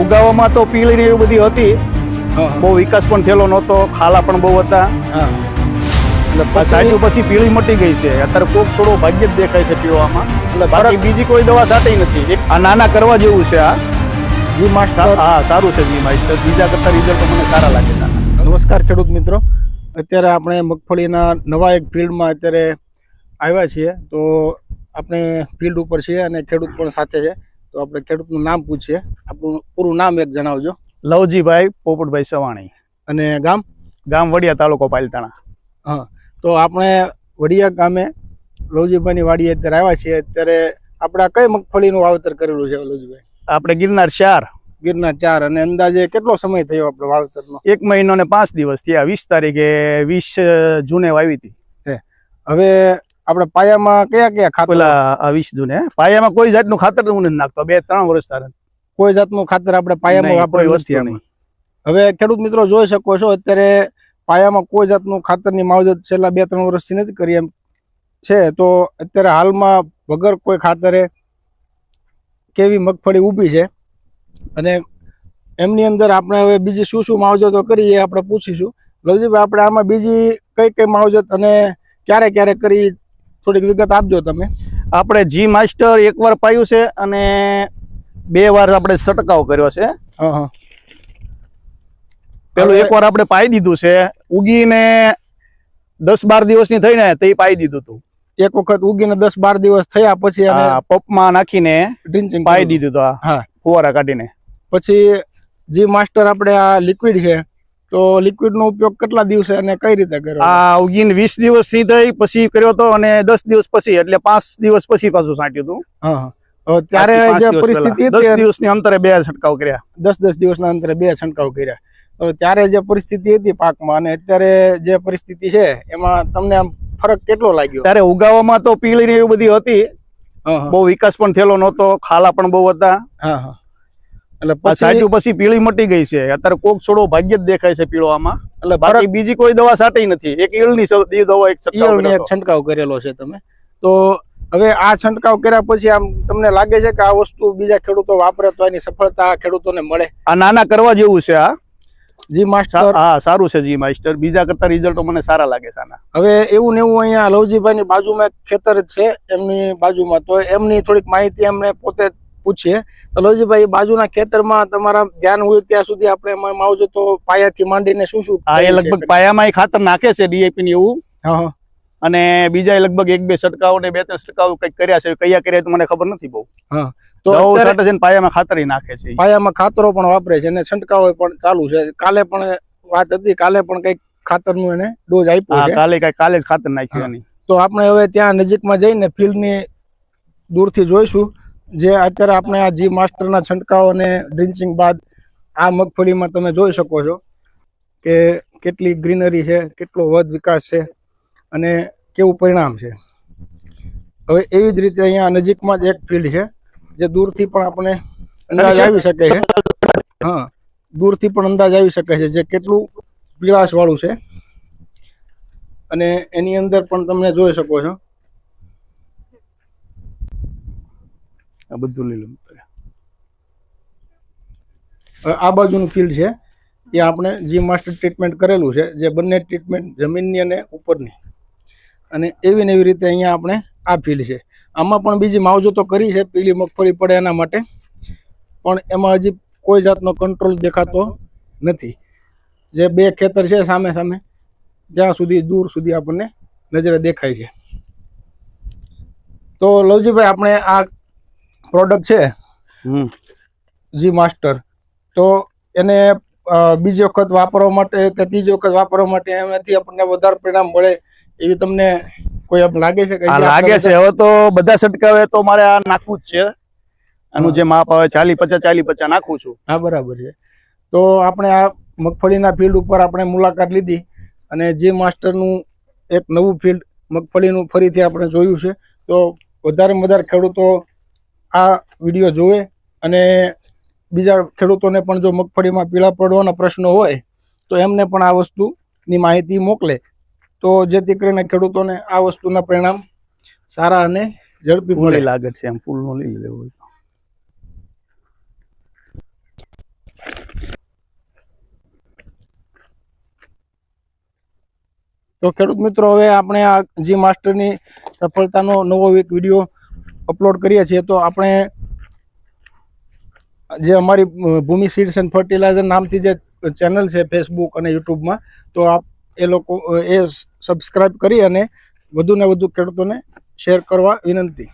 ઉગાવામાં તો પીળી ને એવી બધી હતી, બહુ વિકાસ પણ થયેલો નહોતો, ખાલા પણ બહુ હતા. એટલે સાઈડ પછી પીળી મટી ગઈ છે. અત્યારે કોક છોડો ભાગ્ય જ દેખાય છે પીળામાં. એટલે બાકી બીજી કોઈ દવા સાટી નથી. આ નાના કરવા જેવું છે. આ જી માસ્ટર, હા સારું છે જી માસ્ટર. બીજા કરતા રિઝલ્ટ મને સારા લાગે છે. નમસ્કાર ખેડૂત મિત્રો, અત્યારે આપણે મગફળીના નવા એક ફિલ્ડમાં અત્યારે આવ્યા છીએ. તો આપણે ફિલ્ડ ઉપર છીએ અને ખેડૂત પણ સાથે છે. તો આપણે ખેડૂતનું નામ પૂછીએ. આપણું પૂરું નામ એક જણાવજો. લવજીભાઈ પોપટભાઈ સવાણી. અને ગામ? ગામ વડિયા, તાલુકો પાલિતાણા. હા, તો આપણે વડિયા ગામે લવજીભાઈની વાડીએ અત્યારે આવ્યા છીએ. અત્યારે આપણે કઈ મગફળીનું વાવેતર કરેલું છે લવજીભાઈ? આપણે ગિરનાર 4. ગિરનાર 4. અને અંદાજે કેટલો સમય થયો આપણે વાવેતરનો? 1 મહિનો ને 5 દિવસ થયા. 20 તારીખે 20 જૂને વાવી હતી. હવે આપણે પાયામાં કયા કયા ખાતર? પેલા 20 જૂને પાયામાં કોઈ જાતનું ખાતર હું નથી નાખતો. 2-3 વર્ષ તારે કોઈ જાતનું ખાતર આપણે પાયામાં વાપરવું નથી. હવે ખેડૂત મિત્રો જોઈ શકો છો, અત્યારે પાયામાં કોઈ જાતનું ખાતરની માવજત છેલ્લા 2-3 વર્ષથી નથી કરી એમ છે. તો અત્યારે હાલમાં વગર કોઈ ખાતરે કેવી મગફળી ઊભી છે અને એમની અંદર આપણે હવે બીજી શું શું માવજતો કરી એ આપણે પૂછીશું. લવજીભાઈ, આપણે આમાં બીજી કઈ કઈ માવજત અને ક્યારે ક્યારે કરી, થોડીક વિગત આપજો તમે. આપણે જી માસ્ટર 1 વાર પાયું છે અને 2 વાર આપણે છંટકાવ કર્યો છે. પેલું 1 વાર આપણે પાઈ દીધું છે. ઉગીને 10-12 દિવસની થઈને તે પાઈ દીધું હતું. એક વખત ઉગીને 10-12 દિવસ થયા પછી પપમાં નાખીને ડ્રિંચિંગ પાઈ દીધું હતું. હા, ફુવારા કાઢીને. પછી જી માસ્ટર આપણે આ લિક્વિડ છે, તો લિક્વિડ નો ઉપયોગ કેટલા દિવસે અને કઈ રીતે કર્યો? આ ઉગીને 20 દિવસ થી થઈ પછી કર્યો હતો અને 10 દિવસ પછી, એટલે 5 દિવસ પછી પાછું છાંટ્યું હતું. હા, ત્યારે જે પરિસ્થિતિ હતી, 10 દિવસની અંતરે 2 છંટકાવ કર્યા. 10 દિવસના અંતરે 2 છંટકાવ કર્યા. તો ત્યારે જે પરિસ્થિતિ હતી પાકમાં અને અત્યારે જે પરિસ્થિતિ છે એમાં તમને આમ ફરક કેટલો લાગ્યો? ત્યારે ઉગાવામાં તો પીળી ને એવી બધી હતી, બહુ વિકાસ પણ થયેલો નહોતો, ખાલા પણ બહુ હતા. એટલે સાઈડ પછી પીળી મટી ગઈ છે. અત્યારે કોક છોડો ભાગ્ય જ દેખાય છે પીળો આમાં. એટલે બાકી બીજી કોઈ દવા સાટી નથી. એક ઈયળની દવા એક છંટકાવ કરેલો છે તમે. તો હવે આ છંટકાવ કર્યા પછી આમ તમને લાગે છે કે આ વસ્તુ બીજા ખેડૂતો વાપરે તો એની સફળતા ખેડૂતોને મળે? આ નાના કરવા જેવું છે. આ જી માસ્ટર, હા સારું છે જી માસ્ટર. બીજા કરતા રિઝલ્ટ મને સારા લાગે છે આના. હવે એવું ને એવું અહીંયા લવજીભાઈ ની બાજુમાં ખેતર છે, એમની બાજુમાં, તો એમની થોડીક માહિતી એમને પોતે પૂછીએ. તો લવજીભાઈ, બાજુના ખેતરમાં તમારા ધ્યાન હોય ત્યાં સુધી આપણે એમાં માવજતો પાયાથી માંડીને શું શું? હા, એ લગભગ પાયામાં ખાતર નાખે છે ડીએપી ની એવું. અને બીજા લગભગ 1-2 છંટકાવ ને 2-3 છંટકાવ કઈક કર્યા છે. કયા કર્યા તો મને ખબર નથી બહુ. તો પાયામાં ખાતર નાખે છે. પાયામાં ખાતરો પણ વાપરે છે અને છંટકાવ પણ ચાલુ છે. કાલે પણ વાત હતી, કાલે પણ કઈક ખાતરનું એને ડોઝ આપ્યો છે. કાલે જ ખાતર નાખ્યું એની. તો આપણે હવે ત્યાં નજીકમાં જઈને ફિલ્ડની દૂરથી જોઈશું જે અત્યારે આપણે આ જી માસ્ટરના છંટકાવ અને ડ્રિંચિંગ બાદ આ મગફળીમાં તમે જોઈ શકો છો કે કેટલી ગ્રીનરી છે, કેટલો વધ વિકાસ છે અને કેવું પરિણામ છે. હવે એવી જ રીતે અહીંયા નજીકમાં જ એક ફિલ્ડ છે જે દૂરથી પણ આપણે અંદાજ આવી શકે છે. હા, દૂરથી પણ અંદાજ આવી શકે છે જે કેટલું પીળાશ વાળું છે. અને એની અંદર પણ તમે જોઈ શકો છો આ બધું લીલું. આ બાજુનું ફિલ્ડ છે એ આપણે જી માસ્ટર ટ્રીટમેન્ટ કરેલું છે, જે બંને ટ્રીટમેન્ટ જમીનની અને ઉપરની. અને એવી ને એવી રીતે અહીંયા આપણે આ ફિલ્ડ છે. આમાં પણ બીજી માવજતો કરી છે પીળી મગફળી પડે એના માટે, પણ એમાં હજી કોઈ જાતનો કંટ્રોલ દેખાતો નથી. જે 2 ખેતર છે સામે સામે, જ્યાં સુધી દૂર સુધી આપણને નજરે દેખાય છે. તો લવજીભાઈ, આપણે આ પ્રોડક્ટ છે જી માસ્ટર, તો એને બીજી વખત વાપરવા માટે કે ત્રીજી વખત વાપરવા માટે એનાથી આપણને વધારે પરિણામ મળે એવી તમને કોઈ એમ લાગે છે? લાગે છે. હવે તો બધા છંટકાવે તો મારે આ નાખવું જ છે. આનું જે માપ આવે 40-50 નાખું છું. હા, બરાબર છે. તો આપણે આ મગફળીના ફિલ્ડ ઉપર આપણે મુલાકાત લીધી અને જી માસ્ટરનું એક નવું ફિલ્ડ મગફળીનું ફરીથી આપણે જોયું છે. તો વધારેમાં વધારે ખેડૂતો આ વિડીયો જોવે અને બીજા ખેડૂતોને પણ જો મગફળીમાં પીળા પડવાના પ્રશ્નો હોય તો એમને પણ આ વસ્તુની માહિતી મોકલે, તો જેથી કરીને ખેડૂતોને આ વસ્તુના પરિણામ સારા અને ઝડપી મળે. લાગે છે એમ ફૂલ નો લઈ લેવું. તો ખેડૂત મિત્રો, હવે આપણે આ જી માસ્ટરની સફળતાનો નવો એક વિડીયો અપલોડ કરીએ છીએ. તો આપણે જે અમારી ભૂમિ સીડ્સ એન્ડ ફર્ટિલાઇઝર નામથી જે ચેનલ છે ફેસબુક અને યુટ્યુબમાં, તો આપ એ સબસ્ક્રાઇબ કરી અને વધુ ને વધુ ખેડૂતોને શેર કરવા વિનંતી.